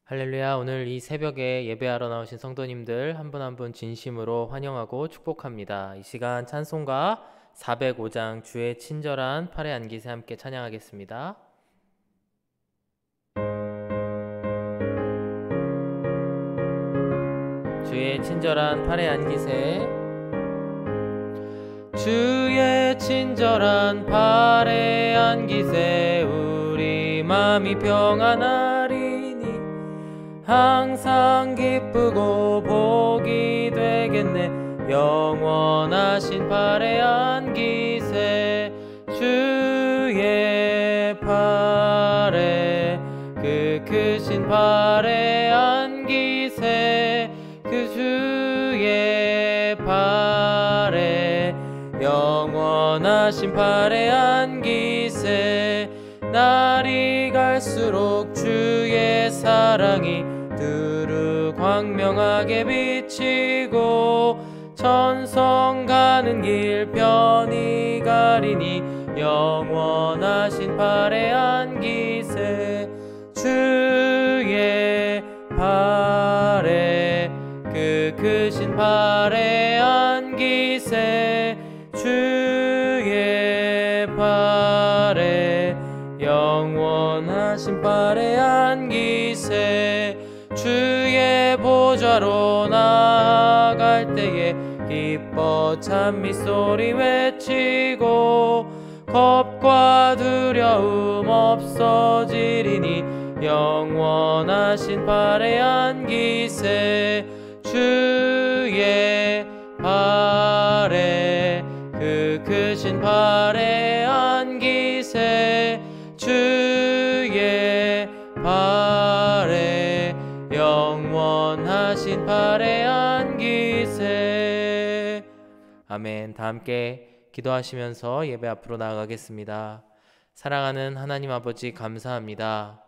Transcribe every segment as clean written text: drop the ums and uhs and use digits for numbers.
할렐루야. 오늘 이 새벽에 예배하러 나오신 성도님들 한 분 한 분 진심으로 환영하고 축복합니다. 이 시간 찬송가 405장 주의 친절한 팔에 안기세 함께 찬양하겠습니다. 주의 친절한 팔에 안기세. 주의 친절한 팔에 안기세. 우리 마음이 평안하리니 항상 기쁘고 복이 되겠네. 영원하신 팔에 안기세. 주의 팔에 그 크신 팔에 안기세. 그 주의 팔에 영원하신 팔에 안기세. 날이 갈수록 주의 사랑이 두루 광명하게 비치고 천성 가는 길 편히 가리니 영원하신 팔에 안기세. 주의 팔에 그 크신 팔에 안기세. 주의 팔에 영원하신 팔에 안기세. 주의 보좌로 나아갈 때에 기뻐 찬미 소리 외치고 겁과 두려움 없어지리니 영원하신 팔에 안기세. 주의 팔에 그 크신 팔에 안기세. 주의 팔에 영원하신 팔에 안기세. 아멘. 다 함께 기도하시면서 예배 앞으로 나아가겠습니다. 사랑하는 하나님 아버지, 감사합니다.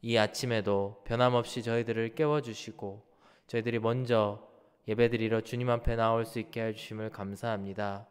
이 아침에도 변함없이 저희들을 깨워주시고 저희들이 먼저 예배드리러 주님 앞에 나올 수 있게 해주심을 감사합니다.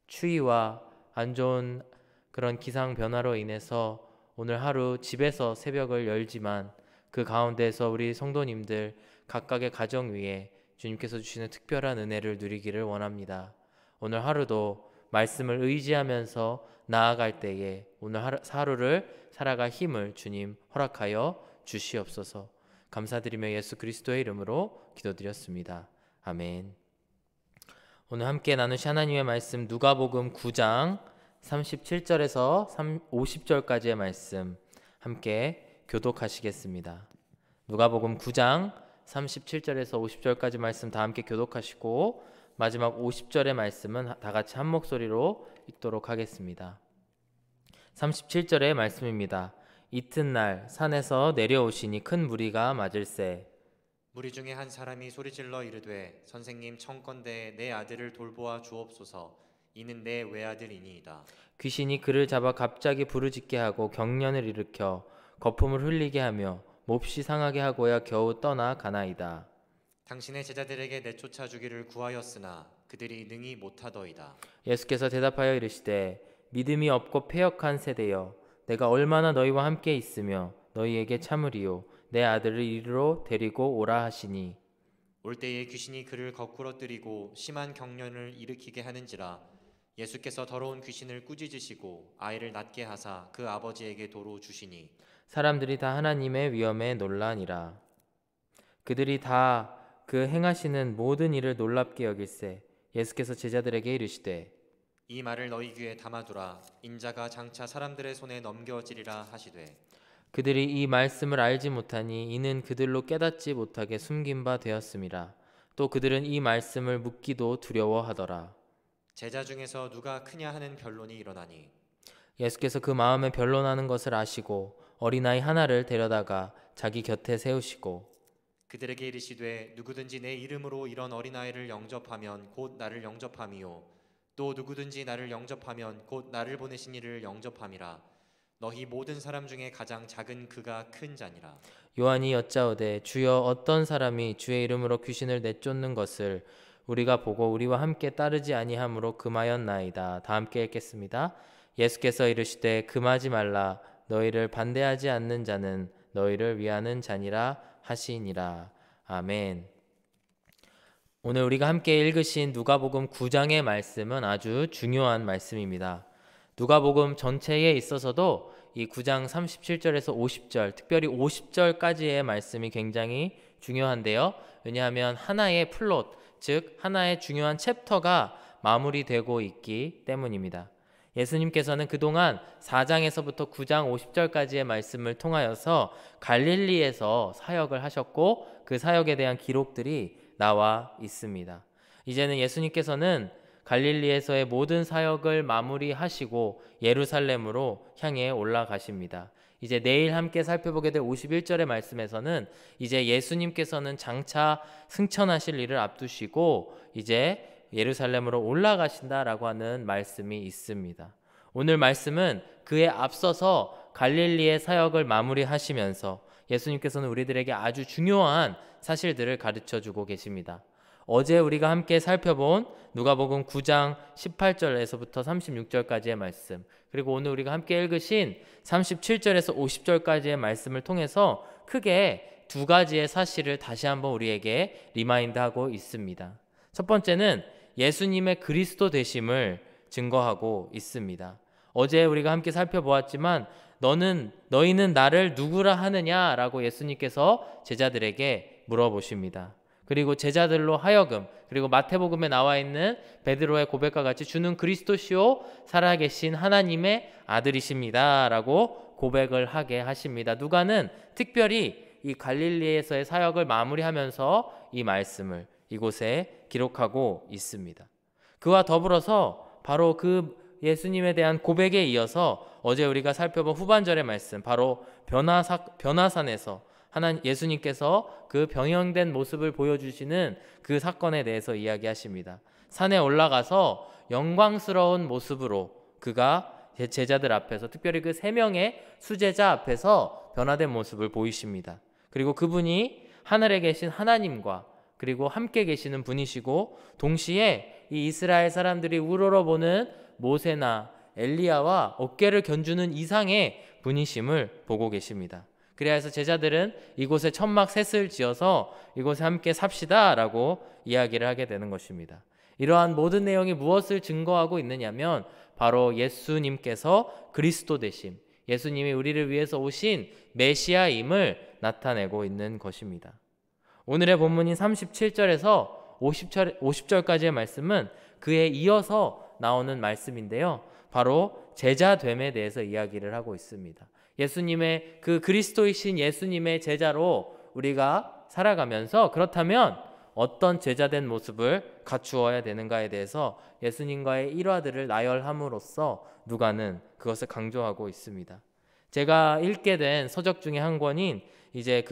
추위와 안 좋은 그런 기상 변화로 인해서 오늘 하루 집에서 새벽을 열지만 그 가운데서 우리 성도님들 각각의 가정 위에 주님께서 주시는 특별한 은혜를 누리기를 원합니다. 오늘 하루도 말씀을 의지하면서 나아갈 때에 오늘 하루를 살아갈 힘을 주님 허락하여 주시옵소서. 감사드리며 예수 그리스도의 이름으로 기도드렸습니다. 아멘. 오늘 함께 나누신 하나님의 말씀 누가복음 9장 37절에서 50절까지의 말씀 함께 교독하시겠습니다. 누가복음 9장 37절에서 50절까지 말씀 다 함께 교독하시고 마지막 50절의 말씀은 다 같이 한 목소리로 읽도록 하겠습니다. 37절의 말씀입니다. 이튿날 산에서 내려오시니 큰 무리가 맞을세. 무리 중에 한 사람이 소리질러 이르되 선생님 청컨대 내 아들을 돌보아 주옵소서. 이는 내 외아들이니이다. 귀신이 그를 잡아 갑자기 부르짖게 하고 경련을 일으켜 거품을 흘리게 하며 몹시 상하게 하고야 겨우 떠나 가나이다. 당신의 제자들에게 내쫓아 주기를 구하였으나 그들이 능히 못하더이다. 예수께서 대답하여 이르시되 믿음이 없고 패역한 세대여, 내가 얼마나 너희와 함께 있으며 너희에게 참으리요. 내 아들을 이리로 데리고 오라 하시니 올 때에 귀신이 그를 거꾸로 뜨리고 심한 경련을 일으키게 하는지라. 예수께서 더러운 귀신을 꾸짖으시고 아이를 낫게 하사 그 아버지에게 도로 주시니 사람들이 다 하나님의 위엄에 놀라니라. 그들이 다 그 행하시는 모든 일을 놀랍게 여길세. 예수께서 제자들에게 이르시되 이 말을 너희 귀에 담아두라. 인자가 장차 사람들의 손에 넘겨지리라 하시되 그들이 이 말씀을 알지 못하니 이는 그들로 깨닫지 못하게 숨긴 바 되었음이라. 또 그들은 이 말씀을 묻기도 두려워하더라. 제자 중에서 누가 크냐 하는 변론이 일어나니 예수께서 그 마음에 변론하는 것을 아시고 어린아이 하나를 데려다가 자기 곁에 세우시고 그들에게 이르시되 누구든지 내 이름으로 이런 어린아이를 영접하면 곧 나를 영접함이요 또 누구든지 나를 영접하면 곧 나를 보내신 이를 영접함이라. 너희 모든 사람 중에 가장 작은 그가 큰 자니라. 요한이 여짜오되 주여 어떤 사람이 주의 이름으로 귀신을 내쫓는 것을 우리가 보고 우리와 함께 따르지 아니함으로 금하였나이다. 다 함께 읽겠습니다. 예수께서 이르시되 금하지 말라. 너희를 반대하지 않는 자는 너희를 위하는 자니라 하시니라. 아멘. 오늘 우리가 함께 읽으신 누가복음 9장의 말씀은 아주 중요한 말씀입니다. 누가복음 전체에 있어서도 이 9장 37절에서 50절, 특별히 50절까지의 말씀이 굉장히 중요한데요. 왜냐하면 하나의 플롯, 즉 하나의 중요한 챕터가 마무리되고 있기 때문입니다. 예수님께서는 그동안 4장에서부터 9장 50절까지의 말씀을 통하여서 갈릴리에서 사역을 하셨고 그 사역에 대한 기록들이 나와 있습니다. 이제는 예수님께서는 갈릴리에서의 모든 사역을 마무리하시고 예루살렘으로 향해 올라가십니다. 이제 내일 함께 살펴보게 될 51절의 말씀에서는 이제 예수님께서는 장차 승천하실 일을 앞두시고 이제 예루살렘으로 올라가신다라고 하는 말씀이 있습니다. 오늘 말씀은 그에 앞서서 갈릴리의 사역을 마무리하시면서 예수님께서는 우리들에게 아주 중요한 사실들을 가르쳐주고 계십니다. 어제 우리가 함께 살펴본 누가복음 9장 18절에서부터 36절까지의 말씀, 그리고 오늘 우리가 함께 읽으신 37절에서 50절까지의 말씀을 통해서 크게 두 가지의 사실을 다시 한번 우리에게 리마인드하고 있습니다. 첫 번째는 예수님의 그리스도 되심을 증거하고 있습니다. 어제 우리가 함께 살펴보았지만 너희는 나를 누구라 하느냐라고 예수님께서 제자들에게 물어보십니다. 그리고 제자들로 하여금, 그리고 마태복음에 나와 있는 베드로의 고백과 같이 주는 그리스도시요 살아계신 하나님의 아들이십니다 라고 고백을 하게 하십니다. 누가는 특별히 이 갈릴리에서의 사역을 마무리하면서 이 말씀을 이곳에 기록하고 있습니다. 그와 더불어서 바로 그 예수님에 대한 고백에 이어서 어제 우리가 살펴본 후반절의 말씀, 바로 변화산에서 예수님께서 그 변형된 모습을 보여주시는 그 사건에 대해서 이야기하십니다. 산에 올라가서 영광스러운 모습으로 그가 제자들 앞에서, 특별히 그 3명의 수제자 앞에서 변화된 모습을 보이십니다. 그리고 그분이 하늘에 계신 하나님과 그리고 함께 계시는 분이시고, 동시에 이 이스라엘 사람들이 우러러보는 모세나 엘리야와 어깨를 견주는 이상의 분이심을 보고 계십니다. 그래서 제자들은 이곳에 천막 셋을 지어서 이곳에 함께 삽시다 라고 이야기를 하게 되는 것입니다. 이러한 모든 내용이 무엇을 증거하고 있느냐면 바로 예수님께서 그리스도 되심, 예수님이 우리를 위해서 오신 메시아임을 나타내고 있는 것입니다. 오늘의 본문인 37절에서 50절까지의 말씀은 그에 이어서 나오는 말씀인데요. 바로 제자됨에 대해서 이야기를 하고 있습니다. 예수님의 그 그리스도이신 예수님의 제자로 우리가 살아가면서 그렇다면 어떤 제자된 모습을 갖추어야 되는가에 대해서 예수님과의 일화들을 나열함으로써 누가는 그것을 강조하고 있습니다. 제가 읽게 된 서적 중에 한 권인 이제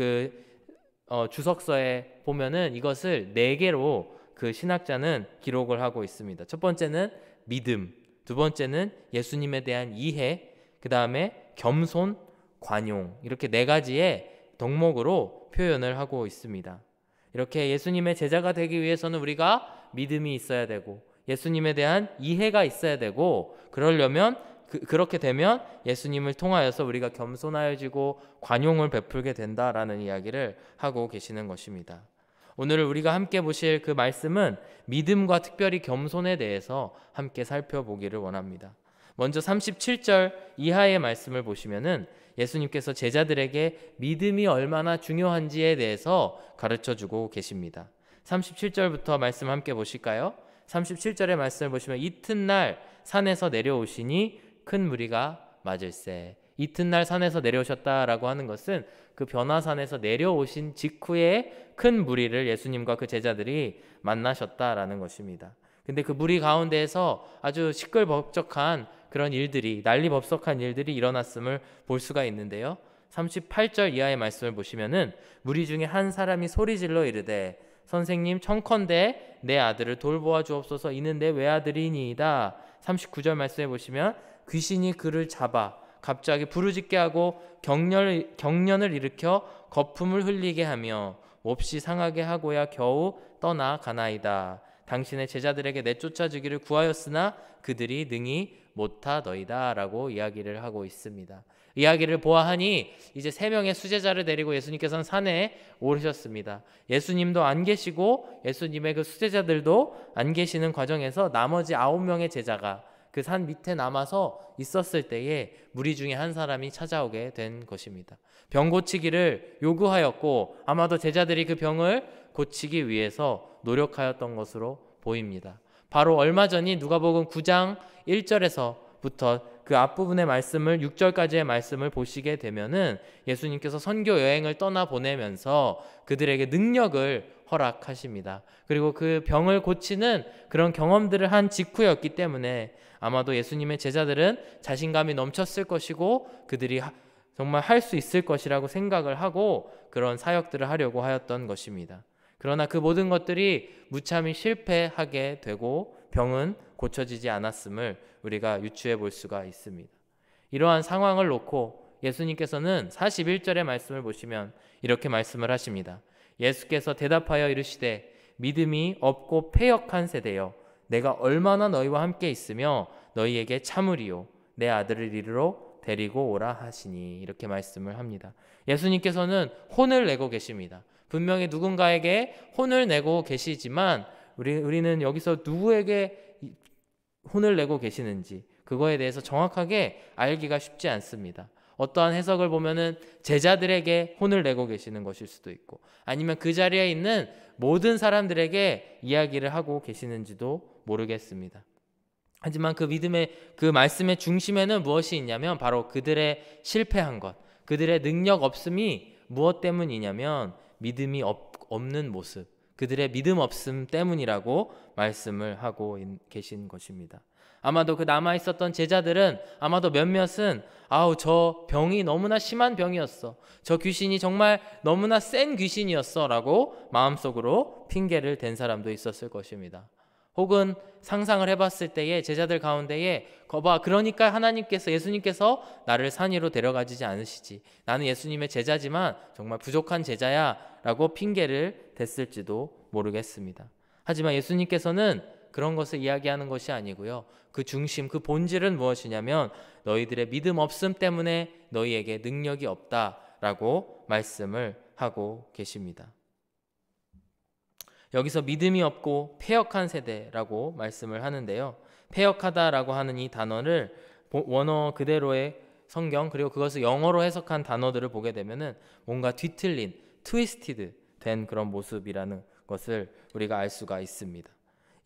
주석서에 보면은 이것을 4개로 그 신학자는 기록을 하고 있습니다. 첫 번째는 믿음, 두 번째는 예수님에 대한 이해, 그 다음에 겸손, 관용, 이렇게 4가지의 덕목으로 표현을 하고 있습니다. 이렇게 예수님의 제자가 되기 위해서는 우리가 믿음이 있어야 되고 예수님에 대한 이해가 있어야 되고, 그러려면 그렇게 되면 예수님을 통하여서 우리가 겸손하여지고 관용을 베풀게 된다라는 이야기를 하고 계시는 것입니다. 오늘 우리가 함께 보실 그 말씀은 믿음과 특별히 겸손에 대해서 함께 살펴보기를 원합니다. 먼저 37절 이하의 말씀을 보시면은 예수님께서 제자들에게 믿음이 얼마나 중요한지에 대해서 가르쳐주고 계십니다. 37절부터 말씀 함께 보실까요? 37절의 말씀을 보시면 이튿날 산에서 내려오시니 큰 무리가 맞을세. 이튿날 산에서 내려오셨다라고 하는 것은 그 변화산에서 내려오신 직후에 큰 무리를 예수님과 그 제자들이 만나셨다라는 것입니다. 근데 그 무리 가운데에서 아주 시끌벅적한 그런 일들이, 난리법석한 일들이 일어났음을 볼 수가 있는데요. 38절 이하의 말씀을 보시면은 무리 중에 한 사람이 소리질러 이르되 선생님 청컨대 내 아들을 돌보아 주옵소서. 이는 내 외아들이니이다. 39절 말씀에 보시면 귀신이 그를 잡아 갑자기 부르짖게 하고 경련을 일으켜 거품을 흘리게 하며 몹시 상하게 하고야 겨우 떠나가나이다. 당신의 제자들에게 내쫓아 주기를 구하였으나 그들이 능히 못하더이다 라고 이야기를 하고 있습니다. 이야기를 보아하니 이제 3명의 수제자를 데리고 예수님께서는 산에 오르셨습니다. 예수님도 안 계시고 예수님의 그 수제자들도 안 계시는 과정에서 나머지 9명의 제자가 그 산 밑에 남아서 있었을 때에 무리 중에 한 사람이 찾아오게 된 것입니다. 병 고치기를 요구하였고 아마도 제자들이 그 병을 고치기 위해서 노력하였던 것으로 보입니다. 바로 얼마 전인 누가복음 9장 1절에서부터 그 앞부분의 말씀을 6절까지의 말씀을 보시게 되면은 예수님께서 선교 여행을 떠나 보내면서 그들에게 능력을 허락하십니다. 그리고 그 병을 고치는 그런 경험들을 한 직후였기 때문에 아마도 예수님의 제자들은 자신감이 넘쳤을 것이고 그들이 정말 할 수 있을 것이라고 생각을 하고 그런 사역들을 하려고 하였던 것입니다. 그러나 그 모든 것들이 무참히 실패하게 되고 병은 고쳐지지 않았음을 우리가 유추해 볼 수가 있습니다. 이러한 상황을 놓고 예수님께서는 41절의 말씀을 보시면 이렇게 말씀을 하십니다. 예수께서 대답하여 이르시되 믿음이 없고 패역한 세대여 내가 얼마나 너희와 함께 있으며 너희에게 참으리요 내 아들을 이리로 데리고 오라 하시니 이렇게 말씀을 합니다. 예수님께서는 혼을 내고 계십니다. 분명히 누군가에게 혼을 내고 계시지만 우리는 여기서 누구에게 혼을 내고 계시는지 그거에 대해서 정확하게 알기가 쉽지 않습니다. 어떠한 해석을 보면은 제자들에게 혼을 내고 계시는 것일 수도 있고 아니면 그 자리에 있는 모든 사람들에게 이야기를 하고 계시는지도 모르겠습니다. 하지만 그 믿음의 그 말씀의 중심에는 무엇이 있냐면 바로 그들의 실패한 것, 그들의 능력 없음이 무엇 때문이냐면 믿음이 없는 모습, 그들의 믿음 없음 때문이라고 말씀을 하고 계신 것입니다. 아마도 그 남아있었던 제자들은 아마도 몇몇은 저 병이 너무나 심한 병이었어, 저 귀신이 정말 너무나 센 귀신이었어 라고 마음속으로 핑계를 댄 사람도 있었을 것입니다. 혹은 상상을 해봤을 때에 제자들 가운데에 거봐 그러니까 하나님께서 예수님께서 나를 산 위로 데려가지지 않으시지, 나는 예수님의 제자지만 정말 부족한 제자야 라고 핑계를 댔을지도 모르겠습니다. 하지만 예수님께서는 그런 것을 이야기하는 것이 아니고요, 그 중심, 그 본질은 무엇이냐면 너희들의 믿음 없음 때문에 너희에게 능력이 없다라고 말씀을 하고 계십니다. 여기서 믿음이 없고 패역한 세대라고 말씀을 하는데요, 패역하다라고 하는 이 단어를 원어 그대로의 성경 그리고 그것을 영어로 해석한 단어들을 보게 되면은 뭔가 뒤틀린, 트위스티드 된 그런 모습이라는 것을 우리가 알 수가 있습니다.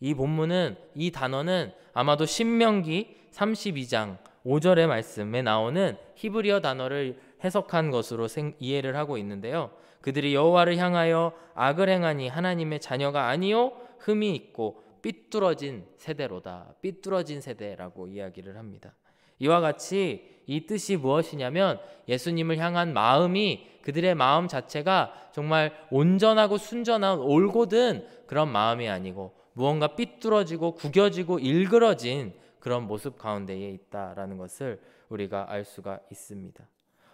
이 본문은, 이 단어는 아마도 신명기 32장 5절의 말씀에 나오는 히브리어 단어를 해석한 것으로 이해를 하고 있는데요, 그들이 여호와를 향하여 악을 행하니 하나님의 자녀가 아니요 흠이 있고 삐뚤어진 세대로다, 삐뚤어진 세대라고 이야기를 합니다. 이와 같이 이 뜻이 무엇이냐면 예수님을 향한 마음이, 그들의 마음 자체가 정말 온전하고 순전한 올곧은 그런 마음이 아니고 무언가 삐뚤어지고 구겨지고 일그러진 그런 모습 가운데에 있다라는 것을 우리가 알 수가 있습니다.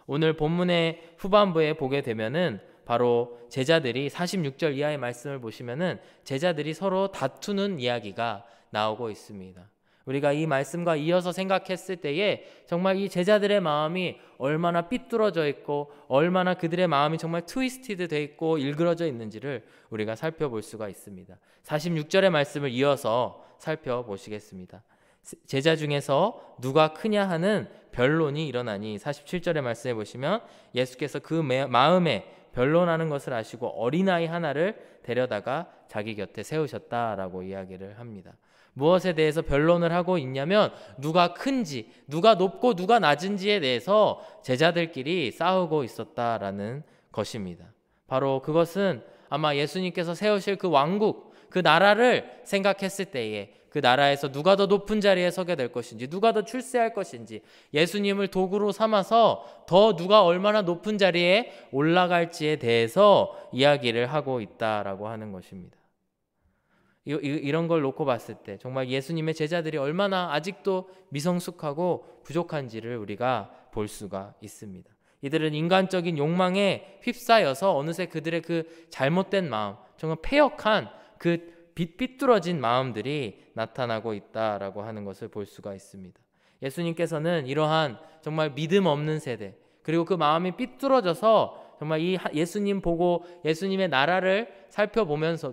오늘 본문의 후반부에 보게 되면은 바로 제자들이 46절 이하의 말씀을 보시면은 제자들이 서로 다투는 이야기가 나오고 있습니다. 우리가 이 말씀과 이어서 생각했을 때에 정말 이 제자들의 마음이 얼마나 삐뚤어져 있고 얼마나 그들의 마음이 정말 트위스티드 돼 있고 일그러져 있는지를 우리가 살펴볼 수가 있습니다. 46절의 말씀을 이어서 살펴보시겠습니다. 제자 중에서 누가 크냐 하는 변론이 일어나니 47절의 말씀에 보시면 예수께서 그 마음에 변론하는 것을 아시고 어린아이 하나를 데려다가 자기 곁에 세우셨다라고 이야기를 합니다. 무엇에 대해서 변론을 하고 있냐면 누가 큰지, 누가 높고 누가 낮은지에 대해서 제자들끼리 싸우고 있었다라는 것입니다. 바로 그것은 아마 예수님께서 세우실 그 왕국, 그 나라를 생각했을 때에 그 나라에서 누가 더 높은 자리에 서게 될 것인지, 누가 더 출세할 것인지, 예수님을 도구로 삼아서 더 누가 얼마나 높은 자리에 올라갈지에 대해서 이야기를 하고 있다라고 하는 것입니다. 이런 걸 놓고 봤을 때 정말 예수님의 제자들이 얼마나 아직도 미성숙하고 부족한지를 우리가 볼 수가 있습니다. 이들은 인간적인 욕망에 휩싸여서 어느새 그들의 그 잘못된 마음, 정말 패역한 그 삐뚤어진 마음들이 나타나고 있다라고 하는 것을 볼 수가 있습니다. 예수님께서는 이러한 정말 믿음 없는 세대, 그리고 그 마음이 삐뚤어져서 정말 이 예수님 보고 예수님의 나라를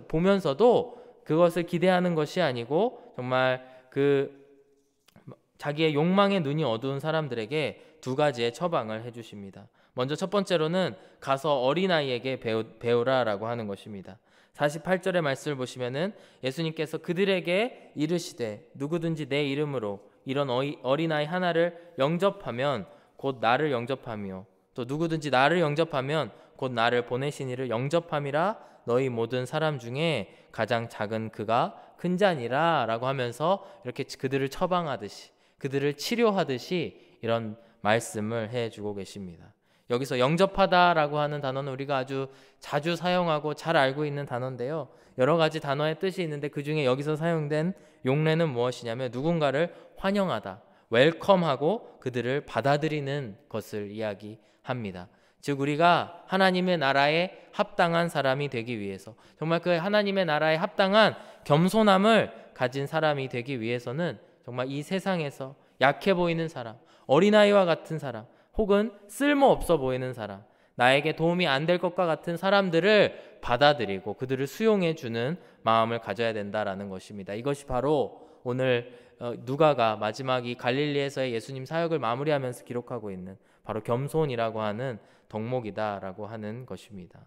보면서도 그것을 기대하는 것이 아니고 정말 그 자기의 욕망의 눈이 어두운 사람들에게 두 가지의 처방을 해주십니다. 먼저 첫 번째로는 가서 어린아이에게 배우라라고 하는 것입니다. 48절의 말씀을 보시면은 예수님께서 그들에게 이르시되 누구든지 내 이름으로 이런 어린아이 하나를 영접하면 곧 나를 영접하며 또 누구든지 나를 영접하면 곧 나를 보내신 이를 영접함이라. 너희 모든 사람 중에 가장 작은 그가 큰 자니라 라고 하면서 이렇게 그들을 처방하듯이, 그들을 치료하듯이 이런 말씀을 해주고 계십니다. 여기서 영접하다라고 하는 단어는 우리가 아주 자주 사용하고 잘 알고 있는 단어인데요, 여러 가지 단어의 뜻이 있는데 그 중에 여기서 사용된 용례는 무엇이냐면 누군가를 환영하다, 웰컴하고 그들을 받아들이는 것을 이야기합니다. 즉 우리가 하나님의 나라에 합당한 사람이 되기 위해서, 정말 그 하나님의 나라에 합당한 겸손함을 가진 사람이 되기 위해서는 정말 이 세상에서 약해 보이는 사람, 어린아이와 같은 사람, 혹은 쓸모없어 보이는 사람, 나에게 도움이 안 될 것과 같은 사람들을 받아들이고 그들을 수용해 주는 마음을 가져야 된다라는 것입니다. 이것이 바로 오늘 누가가 마지막 이 갈릴리에서의 예수님 사역을 마무리하면서 기록하고 있는 바로 겸손이라고 하는 덕목이다라고 하는 것입니다.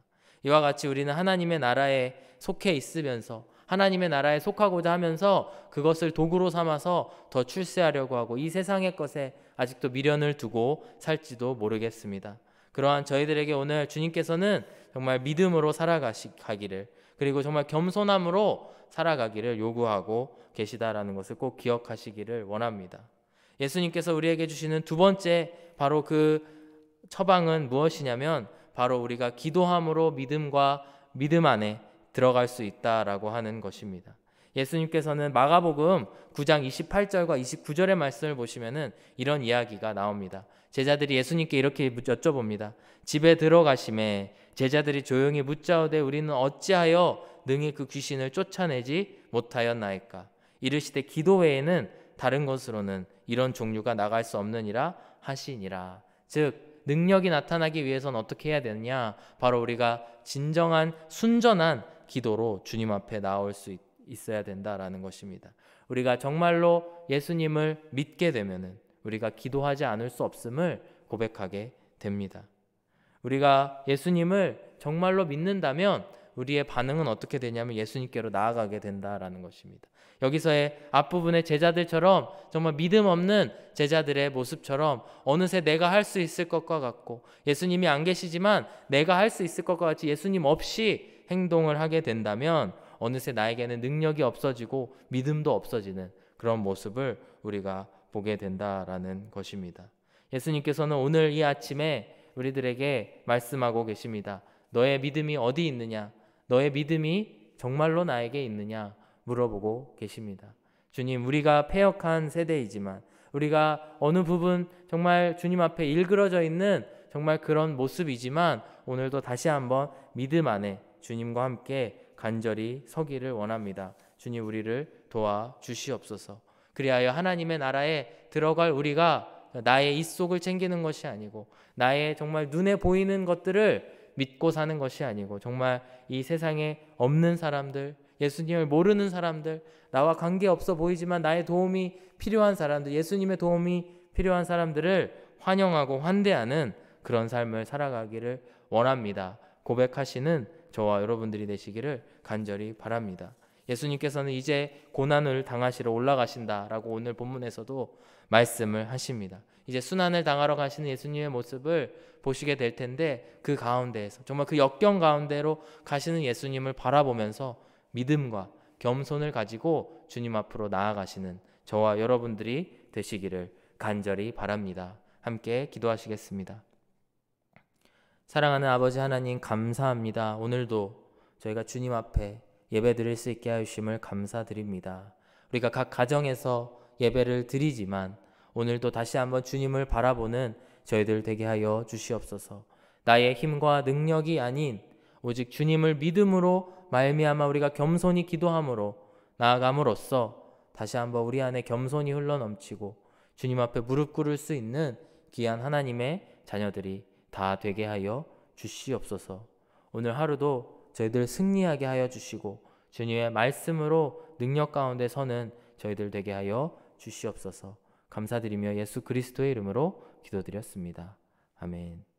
이와 같이 우리는 하나님의 나라에 속해 있으면서 하나님의 나라에 속하고자 하면서 그것을 도구로 삼아서 더 출세하려고 하고 이 세상의 것에 아직도 미련을 두고 살지도 모르겠습니다. 그러한 저희들에게 오늘 주님께서는 정말 믿음으로 살아가기를, 그리고 정말 겸손함으로 살아가기를 요구하고 계시다라는 것을 꼭 기억하시기를 원합니다. 예수님께서 우리에게 주시는 두 번째 바로 그 처방은 무엇이냐면 바로 우리가 기도함으로 믿음 안에 들어갈 수 있다라고 하는 것입니다. 예수님께서는 마가복음 9장 28절과 29절의 말씀을 보시면은 이런 이야기가 나옵니다. 제자들이 예수님께 이렇게 여쭤봅니다. 집에 들어가심에 제자들이 조용히 묻자오되 우리는 어찌하여 능히 그 귀신을 쫓아내지 못하였나이까. 이르시되 기도 외에는 다른 것으로는 이런 종류가 나갈 수 없느니라 하시니라. 즉 능력이 나타나기 위해서는 어떻게 해야 되느냐? 바로 우리가 진정한 순전한 기도로 주님 앞에 나올 수 있어야 된다라는 것입니다. 우리가 정말로 예수님을 믿게 되면은 우리가 기도하지 않을 수 없음을 고백하게 됩니다. 우리가 예수님을 정말로 믿는다면 우리의 반응은 어떻게 되냐면 예수님께로 나아가게 된다라는 것입니다. 여기서의 앞부분의 제자들처럼 정말 믿음 없는 제자들의 모습처럼 어느새 내가 할 수 있을 것과 같고 예수님이 안 계시지만 내가 할 수 있을 것과 같이 예수님 없이 행동을 하게 된다면 어느새 나에게는 능력이 없어지고 믿음도 없어지는 그런 모습을 우리가 보게 된다라는 것입니다. 예수님께서는 오늘 이 아침에 우리들에게 말씀하고 계십니다. 너의 믿음이 어디 있느냐? 너의 믿음이 정말로 나에게 있느냐? 물어보고 계십니다. 주님, 우리가 패역한 세대이지만 우리가 어느 부분 정말 주님 앞에 일그러져 있는 정말 그런 모습이지만 오늘도 다시 한번 믿음 안에 주님과 함께 간절히 서기를 원합니다. 주님, 우리를 도와주시옵소서. 그리하여 하나님의 나라에 들어갈 우리가 나의 입속을 챙기는 것이 아니고 나의 정말 눈에 보이는 것들을 믿고 사는 것이 아니고 정말 이 세상에 없는 사람들, 예수님을 모르는 사람들, 나와 관계없어 보이지만 나의 도움이 필요한 사람들, 예수님의 도움이 필요한 사람들을 환영하고 환대하는 그런 삶을 살아가기를 원합니다. 고백하시는 저와 여러분들이 되시기를 간절히 바랍니다. 예수님께서는 이제 고난을 당하시러 올라가신다라고 오늘 본문에서도 말씀을 하십니다. 이제 순환을 당하러 가시는 예수님의 모습을 보시게 될 텐데 그 가운데에서 정말 그 역경 가운데로 가시는 예수님을 바라보면서 믿음과 겸손을 가지고 주님 앞으로 나아가시는 저와 여러분들이 되시기를 간절히 바랍니다. 함께 기도하시겠습니다. 사랑하는 아버지 하나님, 감사합니다. 오늘도 저희가 주님 앞에 예배드릴 수 있게 하심을 감사드립니다. 우리가 각 가정에서 예배를 드리지만 오늘도 다시 한번 주님을 바라보는 저희들 되게 하여 주시옵소서. 나의 힘과 능력이 아닌 오직 주님을 믿음으로 말미암아 우리가 겸손히 기도함으로 나아감으로써 다시 한번 우리 안에 겸손이 흘러넘치고 주님 앞에 무릎 꿇을 수 있는 귀한 하나님의 자녀들이 다 되게 하여 주시옵소서. 오늘 하루도 저희들 승리하게 하여 주시고 주님의 말씀으로 능력 가운데 서는 저희들 되게 하여 주시옵소서. 감사드리며 예수 그리스도의 이름으로 기도드렸습니다. 아멘.